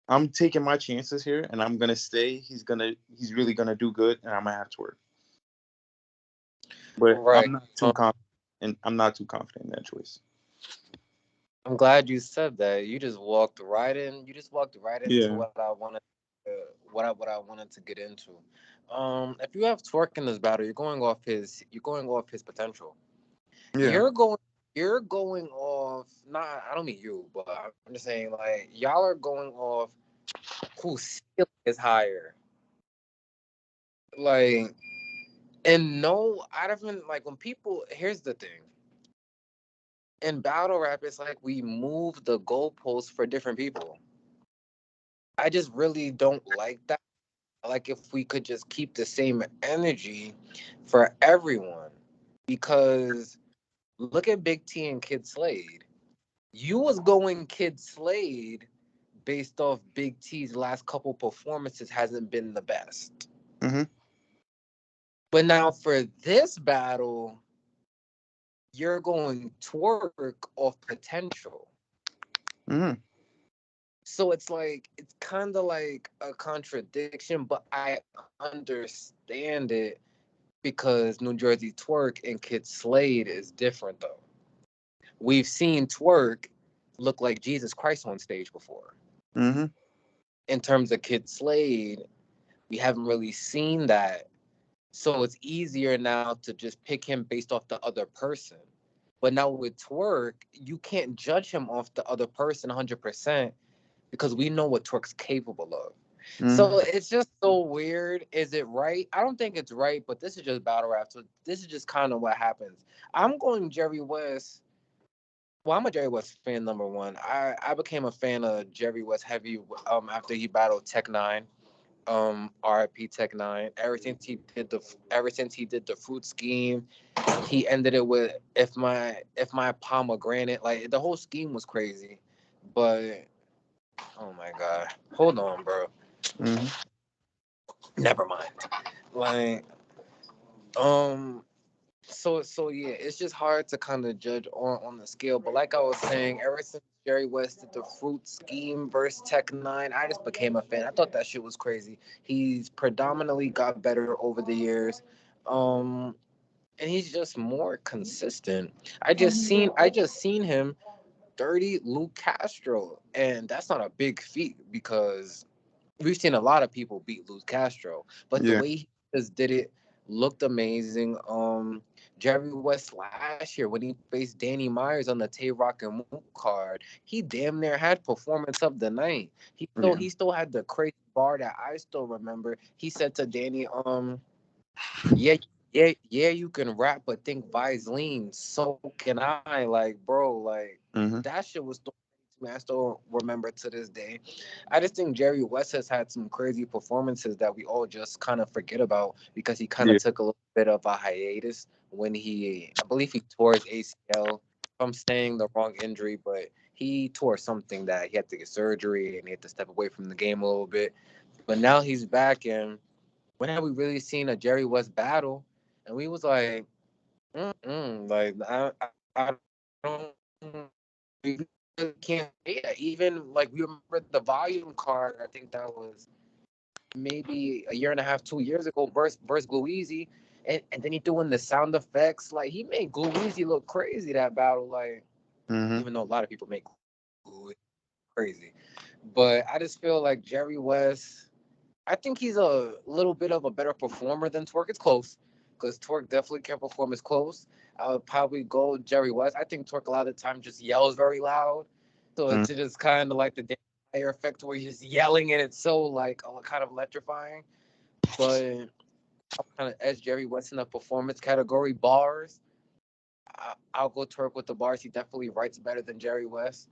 I'm taking my chances here, and I'm gonna stay. He's really gonna do good, and I'm gonna have to work. But Right. I'm not too confident in that choice. I'm glad you said that. You just walked right in. You just walked right into Yeah, what I wanted. What I wanted to get into. If you have Twerk in this battle, you're going off his potential. yeah, You're going you're going off. Not I don't mean you, but I'm just saying like y'all are going off whose skill is higher. Like and no, I don't like when people. Here's the thing. In battle rap, it's like we move the goalposts for different people. I just really don't like that. Like if we could just keep the same energy for everyone. Because look at Big T and Kid Slade. You was going Kid Slade based off Big T's last couple performances hasn't been the best. hmm But now for this battle, you're going Twerk off potential. hmm So it's kind of like a contradiction, but I understand it because New Jersey Twerk and Kid Slade is different though. We've seen Twerk look like Jesus Christ on stage before. hmm In terms of Kid Slade, we haven't really seen that. So it's easier now to just pick him based off the other person. But now with Twerk, you can't judge him off the other person 100% because we know what Twerk's capable of. So Mm-hmm. it's just so weird. Is it right? I don't think it's right, but this is just battle rap. So this is just kind of what happens. I'm going Jerry West. Well, I'm a Jerry West fan number one. I became a fan of Jerry West heavy after he battled Tech Nine. RIP Tech Nine. Ever since he did the fruit scheme, he ended it with if my pomegranate. Like the whole scheme was crazy, but oh my god, hold on, bro. Mm-hmm. Never mind. Like um. So yeah, it's just hard to kind of judge on the scale. But like I was saying, ever since Jerry West did the fruit scheme versus Tech Nine, I just became a fan. I thought that shit was crazy. He's predominantly got better over the years. Um, and he's just more consistent. I just seen him 30 Luke Castro, and that's not a big feat because we've seen a lot of people beat Luke Castro, but the Yeah. way he just did it looked amazing. Jerry West last year when he faced Danny Myers on the Tay Rock and Mook card, he damn near had performance of the night. He still Yeah. he still had the crazy bar that I still remember. He said to Danny, yeah, yeah, you can rap, but think Vaseline. So can I. Like, bro, like Mm-hmm. that shit was still crazy to me. I still remember to this day. I just think Jerry West has had some crazy performances that we all just kind of forget about because he kind of Yeah. took a little bit of a hiatus when I believe he tore his ACL. If I'm saying the wrong injury, but he tore something that he had to get surgery and he had to step away from the game a little bit. But now he's back, and when have we really seen a Jerry West battle? And we was like, like we really can't say that. Even like we remember the volume card. I think that was maybe a year and a half, 2 years ago. Versus Gluezy, and then he doing the sound effects. Like he made Gluezy look crazy that battle. Like Mm-hmm. even though a lot of people make Gluezy crazy, but I just feel like Jerry West. I think he's a little bit of a better performer than Twerk. It's close because Twerk definitely can perform. It's close. I would probably go Jerry West. I think Twerk a lot of the time just yells very loud, so it's just kind of like the Dan Meyer effect where he's just yelling and it's so like kind of electrifying. But I'll kind of edge Jerry West in the performance category. Bars, I'll go Twerk with the bars. He definitely writes better than Jerry West.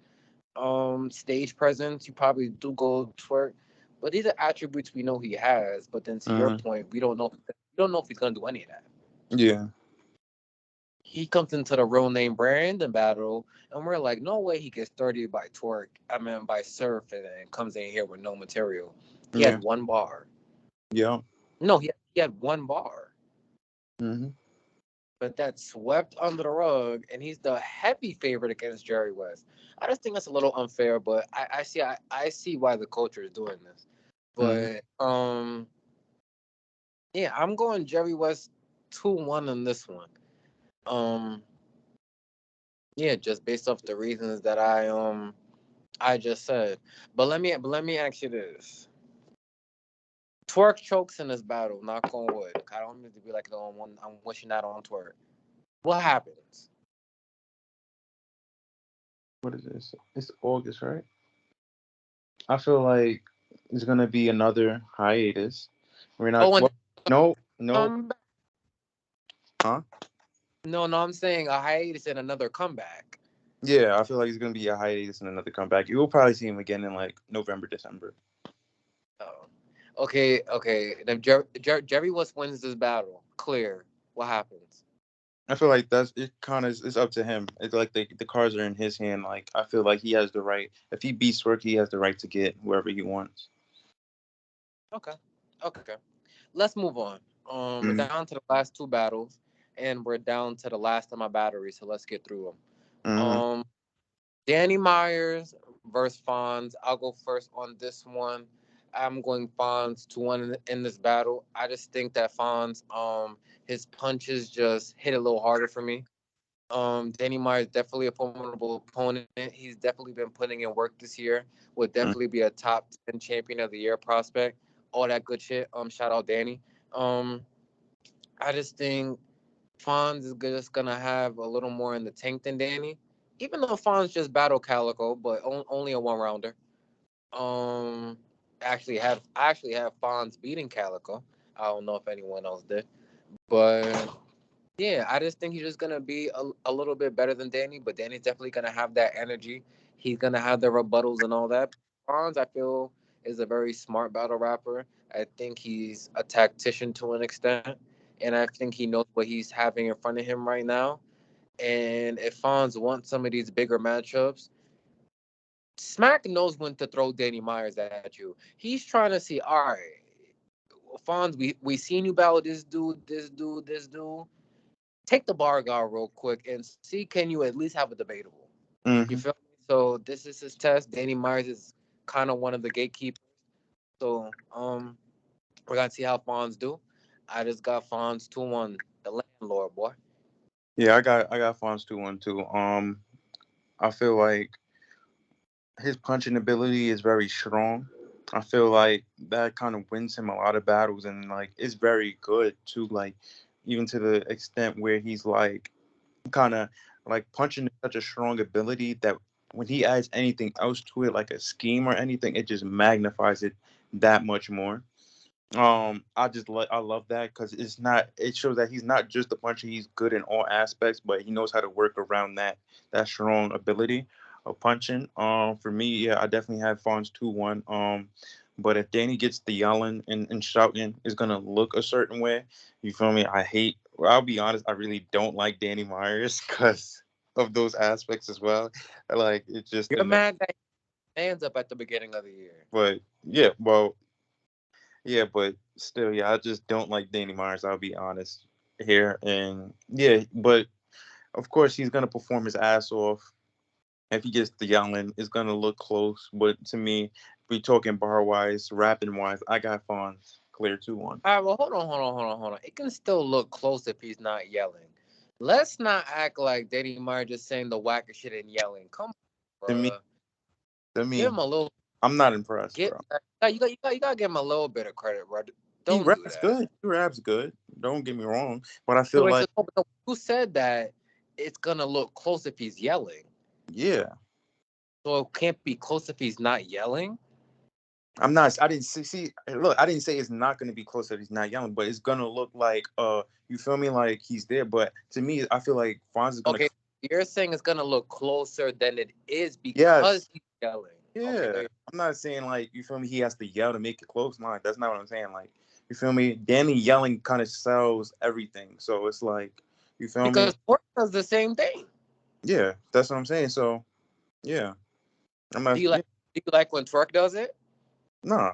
Stage presence, you probably do go Twerk, but these are attributes we know he has. But then to your Mm-hmm. point, we don't know if he's gonna do any of that. Yeah. He comes into the real name Brandon battle, and we're like, no way he gets 30 by Twerk. I mean by Surf, and then comes in here with no material. He Yeah. had one bar. Yeah. No, he had one bar. Mm-hmm. But that swept under the rug, and he's the heavy favorite against Jerry West. I just think that's a little unfair, but I see why the culture is doing this. Mm-hmm. But yeah, I'm going Jerry West 2-1 on this one. Um, yeah, just based off the reasons that I just said. But let me ask you this: Twerk chokes in this battle. Knock on wood. I don't mean to be like the only one. I'm wishing that on Twerk. What happens? What is this? It's August, right? I feel like it's gonna be another hiatus. We're not. Oh, and Well, no, no, come back. huh? No, no, I'm saying a hiatus and another comeback. Yeah, I feel like it's gonna be a hiatus and another comeback. You will probably see him again in like November, December. Oh, okay, okay. Then Jerry West wins this battle. Clear. What happens? I feel like that's it. Kind of is up to him. It's like the cards are in his hand. Like I feel like he has the right. If he beats Work, he has the right to get whoever he wants. Okay, okay. Let's move on. We're Mm-hmm. down to the last two battles, and we're down to the last of my batteries. So let's get through them. Mm-hmm. Danny Myers versus Fonz. I'll go first on this one. I'm going Fonz to win in this battle. I just think that Fonz, his punches just hit a little harder for me. Danny Myers definitely a formidable opponent. He's definitely been putting in work this year. Would definitely be a top 10 champion of the year prospect. All that good shit. Shout out Danny. Um, I just think Fonz is just gonna have a little more in the tank than Danny. Even though Fonz just battled Calico, but only a one rounder. Um, I actually have Fonz beating Calico. I don't know if anyone else did, but yeah, I just think he's just gonna be a little bit better than Danny. But Danny's definitely gonna have that energy. He's gonna have the rebuttals and all that. Fonz, I feel, is a very smart battle rapper. I think he's a tactician to an extent, and I think he knows what he's having in front of him right now. And if Fonz wants some of these bigger matchups, Smack knows when to throw Danny Myers at you. He's trying to see, all right, Fonz, we seen you battle this dude, this dude, this dude. Take the bar guard real quick and see, can you at least have a debatable? You Hmm. feel me? So this is his test. Danny Myers is kind of one of the gatekeepers. So we're gonna see how Fonz do. I just got Fonz 2-1, the landlord boy. Yeah, I got Fonz 2-1 too. I feel like his punching ability is very strong. I feel like that kind of wins him a lot of battles, and like it's very good too. Like even to the extent where he's like kind of like punching is such a strong ability that when he adds anything else to it, like a scheme or anything, it just magnifies it that much more. I love that because it shows that he's not just a puncher. He's good in all aspects, but he knows how to work around that strong ability of punching. For me, yeah, I definitely have Fonz 2-1. But if Danny gets the yelling and shouting, is gonna look a certain way. You feel me? Well, I'll be honest, I really don't like Danny Myers because of those aspects as well. Like it's just You're annoying. mad that he hands up at the beginning of the year. But yeah, well, yeah, but still, yeah, I just don't like Danny Myers. I'll be honest here, and yeah, but of course he's gonna perform his ass off. If he gets the yelling, it's gonna look close. But to me, if we talking bar wise, rapping wise, I got Fonz clear 2-1. All right, well, hold on. It can still look close if he's not yelling. Let's not act like Danny Meyer just saying the wackest shit and yelling. Come on, To me, bro. to Give me, him a little. I'm not impressed, Get bro. you got to give him a little bit of credit, bro. He Don't do raps that. good. He raps good. Don't get me wrong, but I So feel wait, like no, who said that it's gonna look close if he's yelling? yeah, So it can't be close if he's not yelling. I'm not. I didn't see. Look, I didn't say it's not going to be close if he's not yelling, but it's going to look like you feel me, like he's there. But to me, I feel like Fonz is going to. Okay, you're saying it's gonna look closer than it is because Yes, he's yelling. Okay, yeah. there. I'm not saying like you feel me. He has to yell to make it close. No, that's not what I'm saying. Like you feel me. Danny yelling kind of sells everything. So it's like you feel me. Because Pork does the same thing. Yeah, that's what I'm saying. So yeah, I'm Do not. you Yeah, like do you like when Twerk does it? nah.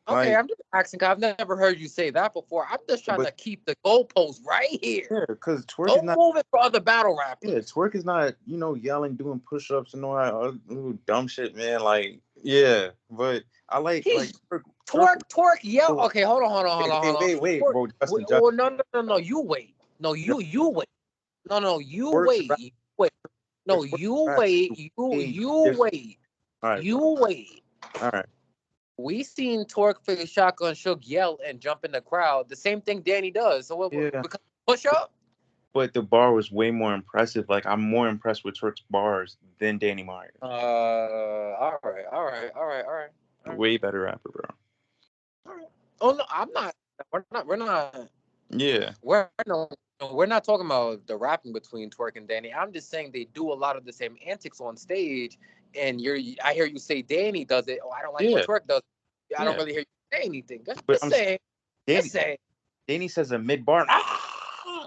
Okay, Like, I'm just asking 'cause I've never heard you say that before. I'm just trying but to keep the goalposts right here. yeah, because twerk is Don't not. move it for other battle Yeah, rappers. twerk is not, yelling, doing push-ups and all that dumb shit, man. Like, yeah, but I like He's twerk. twerk yell. So, Okay, hold on. wait, Twerk, bro, Justin, oh Justin, no. You wait. No, you wait. No, you twerk's wait. rap, You wait. No, twerk's you rap wait. is way You different. wait. All right, bro. You wait. All right, We seen Torque for the shotgun shook yell and jump in the crowd. The same thing Danny does. So what yeah, because push but, up? but the bar was way more impressive. Like, I'm more impressed with twerk's bars than Danny Myers. All right. Way better rapper, bro. All right. Oh no, I'm not. We're not. Yeah, We're no. We're not talking about the rapping between Twerk and Danny. I'm just saying they do a lot of the same antics on stage. And I hear you say Danny does it. Oh, I don't like when yeah, Twerk does it. I don't yeah. really hear you say anything. But Just saying. Just Danny, saying. Danny says a mid bar.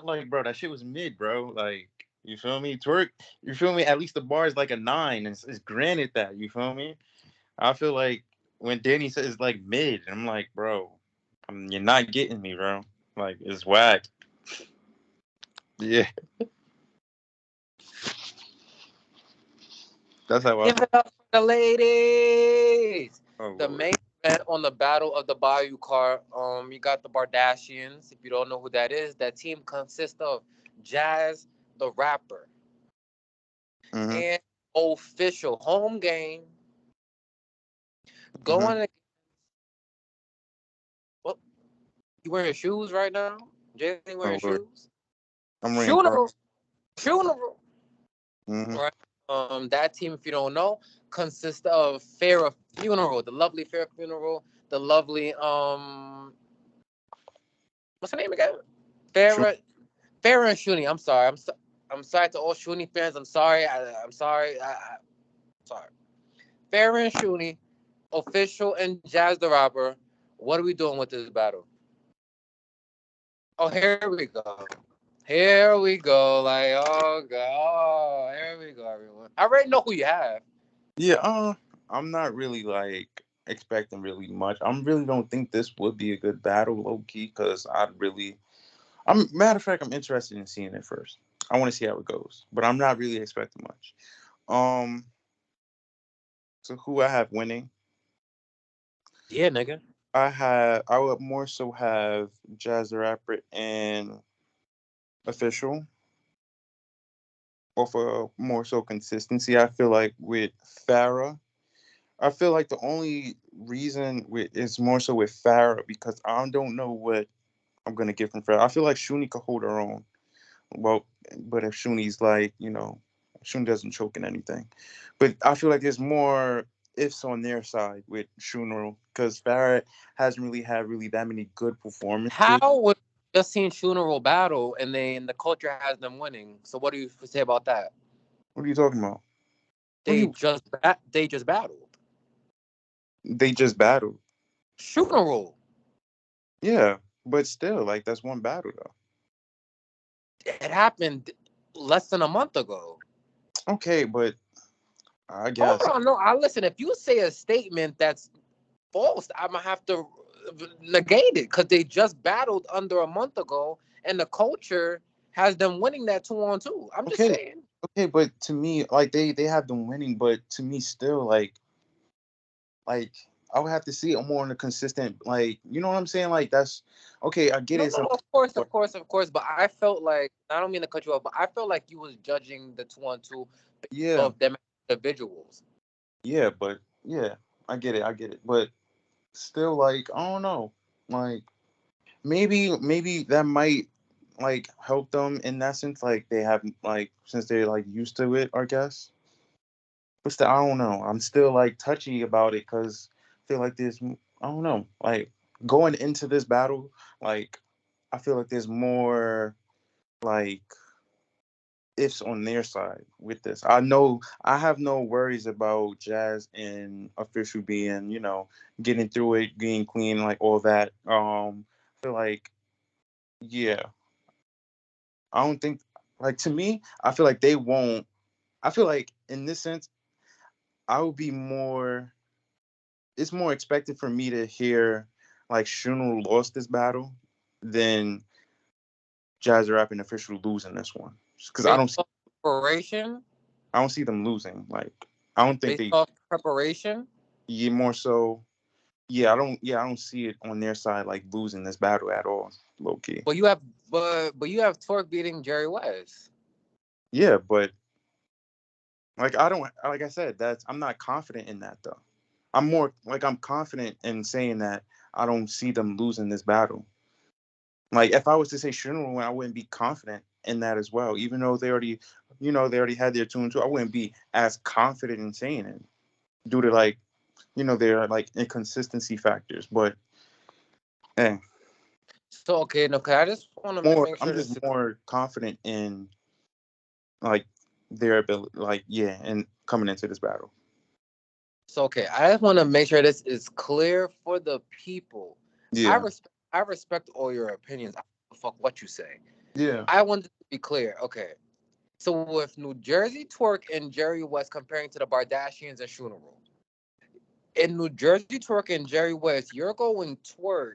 Like, bro, that shit was mid, bro. Like, you feel me? Twerk, you feel me? At least the bar is like a nine. It's granted that, you feel me? I feel like when Danny says like mid, I'm like, bro, you're not getting me, bro. Like, it's whack. Yeah, that's how I Give feel. it up for the ladies. Oh, The Lord. main event on the Battle of the Bayou card. You got the Bardashians. If you don't know who that is, that team consists of Jazz, the rapper, Mm-hmm. and official home game Mm-hmm. going. Well, you wearing shoes right now? Jay Oh wearing Lord, shoes. I'm reincarnated. Funeral. Funeral. Hmm. Right. That team, if you don't know, consists of Farrah Funeral, the lovely Farrah Funeral, the lovely what's her name again? Sure. Farrah Farrah and Shuni. I'm sorry. I'm sorry to all Shuni fans. I'm sorry. I'm sorry. Sorry. Farrah and Shuni, official and Jazz the Rapper. What are we doing with this battle? Oh, here we go. Here we go. Like, oh god, oh, here we go, everyone. I already know who you have. Yeah. I'm not really like expecting really much. I really don't think this would be a good battle, low key, because I'd really. I'm matter of fact, I'm interested in seeing it first. I want to see how it goes, but I'm not really expecting much. Um. So who I have winning? Yeah, nigga. I would more so have Jazz the Rapper and Official for more so consistency. I feel like with Farah, I feel like the only reason with is more so with Farah because I don't know what I'm gonna get from Farah. I feel like Shuni could hold her own. Well, but if Shuni's like, Shuni doesn't choke in anything. But I feel like there's more ifs on their side with Shunro because Farah hasn't really had really that many good performances. How would just seen funeral battle and then the culture has them winning? So what do you say about that? What are you talking about? What do you? They just battled They just battled. funeral. Yeah, but still, like that's one battle though. It happened less than a month ago. Okay, but I Hold guess on, no, I listen. If you say a statement that's false, I'm gonna have to negate it because they just battled under a month ago, and the culture has them winning that 2-on-2. I'm just okay, saying. okay, but to me, like they have them winning, but to me still like I would have to see it more on a consistent you know what I'm saying? Like that's okay. I get No, it. no, Some, of course, but of course, of course. But I felt like I don't mean to cut you off, but I felt like you was judging the 2-on-2 yeah, of them individuals. yeah, but yeah, I get it, but still, like I don't know, like maybe that might like help them in that sense, like they have like since they're like used to it, I guess. But still, I don't know. I'm still like touchy about it because I feel like there's I don't know, like going into this battle, like I feel like there's more like ifs on their side with this. I know I have no worries about Jazz and Official being, getting through it, being clean, like all that. I feel like yeah, I don't think like to me, I feel like they won't. I feel like in this sense, I would be more. It's more expected for me to hear like Shunu lost this battle than Jazz Rap and Official losing this one because Based off preparation, I don't see them losing. Like I don't think based they. off preparation. Yeah, more so. Yeah, I don't. Yeah, I don't see it on their side like losing this battle at all. Low key. But you have, but you have Torque beating Jerry West. Yeah, but like I don't. Like I said, that's I'm not confident in that though. I'm more like I'm confident in saying that I don't see them losing this battle. Like if I was to say Shinra, I wouldn't be confident in that as well. Even though they already had their 2-2. I wouldn't be as confident in saying it due to like, their like inconsistency factors. But eh, So okay, no, cause I just want to make I'm sure just this is more confident in like their ability, like yeah, and coming into this battle. so okay. I just want to make sure this is clear for the people. Yeah, I respect all your opinions. I don't fuck what you say. yeah, I want it to be clear. Okay. So with New Jersey Twerk and Jerry West comparing to the Bardashians and Funeral. In New Jersey Twerk and Jerry West, you're going Twerk,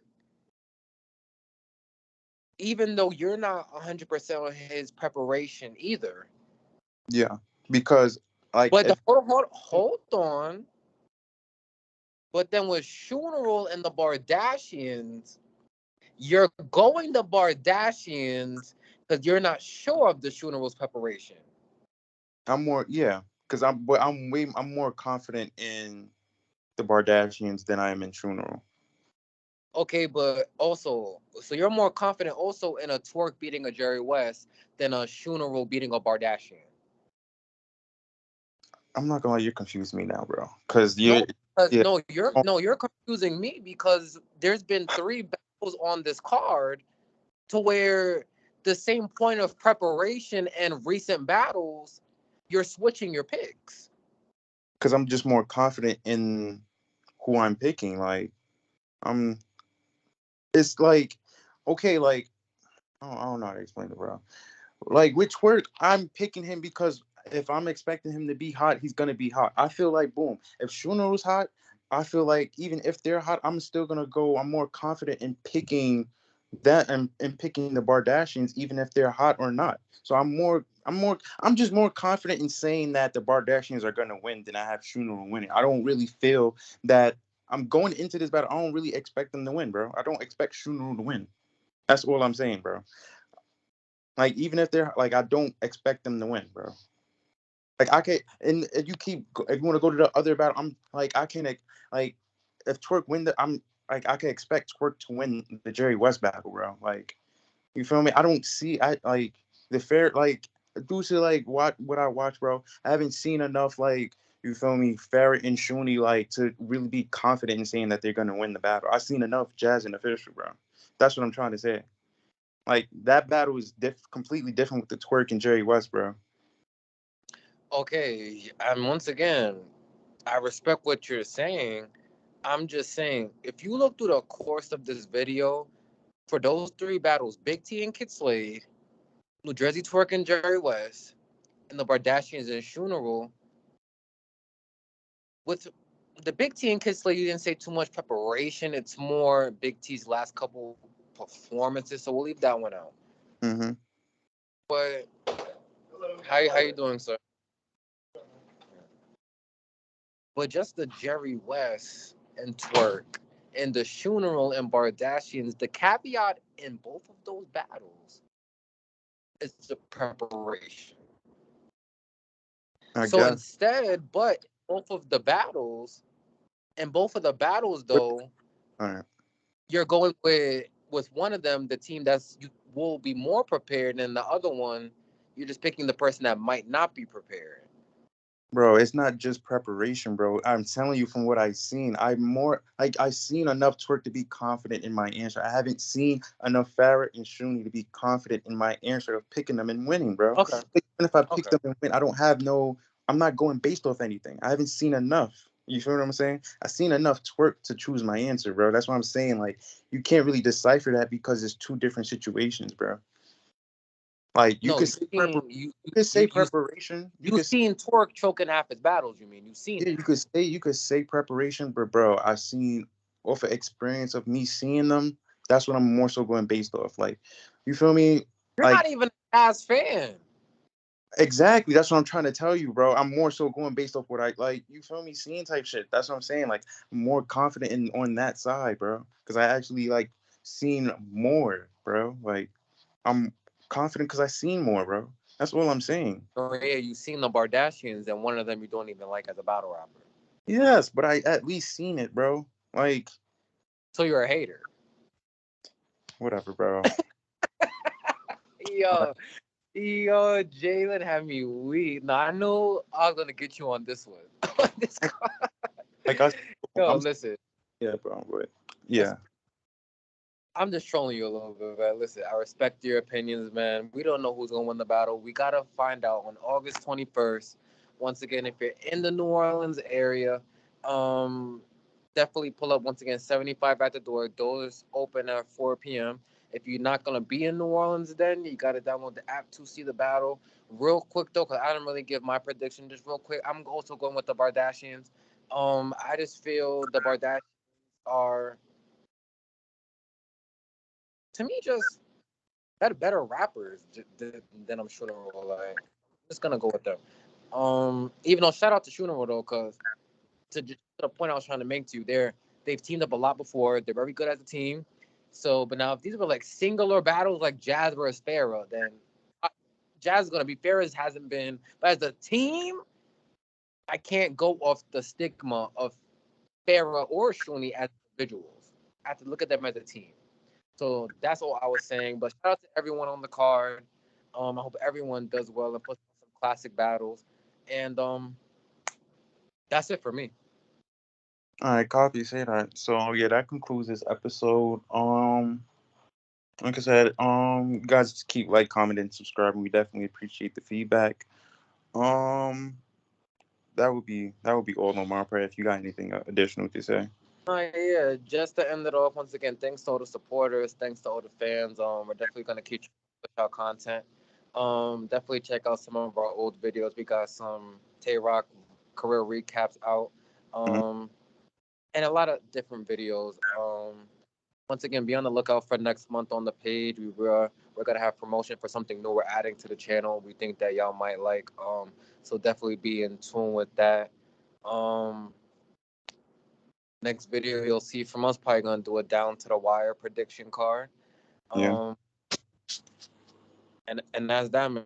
even though you're not 100% on his preparation either. yeah. Because like But the, if hold on. But then with Funeral and the Bardashians, you're going the Bardashians because you're not sure of the Funeral's preparation. I'm more yeah, because I'm more confident in the Bardashians than I am in Shunro. Okay, but also, so you're more confident also in a Twerk beating a Jerry West than a Shooneroo beating a Bardashian. I'm not gonna lie, you confused me now, bro. Cause No, you, because yeah, no, you're confusing me because there's been three battles on this card to where the same point of preparation and recent battles, you're switching your picks. cause I'm just more confident in who I'm picking. Like, I'm. It's like, okay, like I don't know how to explain it, bro. Like which word I'm picking him because if I'm expecting him to be hot, he's gonna be hot. I feel like boom. If Shuno's hot, I feel like even if they're hot, I'm still gonna go. I'm more confident in picking that and picking the Bardashians, even if they're hot or not. So I'm just more confident in saying that the Bardashians are gonna win than I have Shuno winning. I don't really feel that I'm going into this battle. I don't really expect them to win, bro. I don't expect Shuno to win. That's all I'm saying, bro. Like even if they're like, I don't expect them to win, bro. Like I can, and if you keep, if you want to go to the other battle, I'm like I can like if Twerk win the, I'm like I can expect Twerk to win the Jerry West battle, bro. Like you feel me? I don't see I like the fair like due to like what I watch, bro. I haven't seen enough like you feel me, Ferret and Shuni like to really be confident in saying that they're gonna win the battle. I've seen enough Jazz and official, bro. That's what I'm trying to say. Like that battle is completely different with the Twerk and Jerry West, bro. Okay, and once again, I respect what you're saying. I'm just saying, if you look through the course of this video, for those three battles, Big T and Kid Slade, New Jersey Twerk and Jerry West, and the Bardashians and Shooneroo, with the Big T and Kid Slade, you didn't say too much preparation. It's more Big T's last couple performances, so we'll leave that one out. Mm-hmm. But how you doing, sir? But just the Jerry West and Twerk and the Funeral and Bardashians, the caveat in both of those battles is the preparation. I So guess. instead, but both of the battles, and both of the battles But though, all right, you're going with one of them, the team that's you will be more prepared, and the other one, you're just picking the person that might not be prepared. bro, it's not just preparation, bro. I'm telling you from what I've seen. I'm more like I've seen enough Twerk to be confident in my answer. I haven't seen enough Farrah and Shuni to be confident in my answer of picking them and winning, bro. Okay. Even if I pick Okay. them and win, I don't have no. I'm not going based off anything. I haven't seen enough. You feel what I'm saying? I've seen enough Twerk to choose my answer, bro. That's what I'm saying. Like you can't really decipher that because it's two different situations, bro. Like No, you seen you could say preparation. You you could seen Torque choking half his battles. You mean you've seen yeah, that? you could say preparation, but bro, I seen off of experience of me seeing them. That's what I'm more so going based off. Like, you feel me? You're Like not even a Jazz fan. exactly. That's what I'm trying to tell you, bro. I'm more so going based off what I like. You feel me? Seeing type shit. That's what I'm saying. Like, I'm more confident in on that side, bro. Because I actually like seen more, bro. Like, I'm confident because I seen more, bro. That's all I'm saying. Or yeah, you've seen the Bardashians, and one of them you don't even like as a battle rapper. Yes, but I at least seen it, bro. Like, So you're a hater. whatever, bro. Yo, yo, Jalen had me weak. Now I know I was gonna get you on this one. On this Like I, Yo, I'm listen, yeah, bro. But listen. yeah, I'm just trolling you a little bit, man. Listen, I respect your opinions, man. We don't know who's gonna win the battle. We gotta find out on August 21st. Once again, if you're in the New Orleans area, um, definitely pull up once again. 75 at the door. Doors open at 4 p.m. If you're not gonna be in New Orleans, then you gotta download the app to see the battle. Real quick though, because I didn't really give my prediction. Just real quick, I'm also going with the Bardashians. I just feel the Bardashians are, to me, just better rappers than I'm shooting roll. Like, I'm just gonna go with them. Even though shout out to shooting roll though, because to the point I was trying to make to you, they've teamed up a lot before. They're very good as a team. So, but now if these were like singular battles, like Jazz versus Farrah, then uh, Jazz is gonna be. Farrah's hasn't been, but as a team, I can't go off the stigma of Farrah or Shuni as individuals. I have to look at them as a team. So that's all I was saying. But shout out to everyone on the card. I hope everyone does well and puts on some classic battles. And that's it for me. All right, copy. Say that. So yeah, that concludes this episode. Like I said, you guys just keep like, commenting, subscribing. We definitely appreciate the feedback. Um, that would be all on my part. If you got anything additional to say. Yeah, just to end it off once again, thanks to all the supporters, thanks to all the fans. We're definitely gonna keep push out content. Definitely check out some of our old videos. We got some Tay Rock career recaps out. Mhm. Um, and a lot of different videos. Once again, be on the lookout for next month on the page. We're gonna have promotion for something new we're adding to the channel. We think that y'all might like. So definitely be in tune with that. Um, Next video you'll see from us probably gonna do a down to the wire prediction card. Yeah. Um, and that's that, man.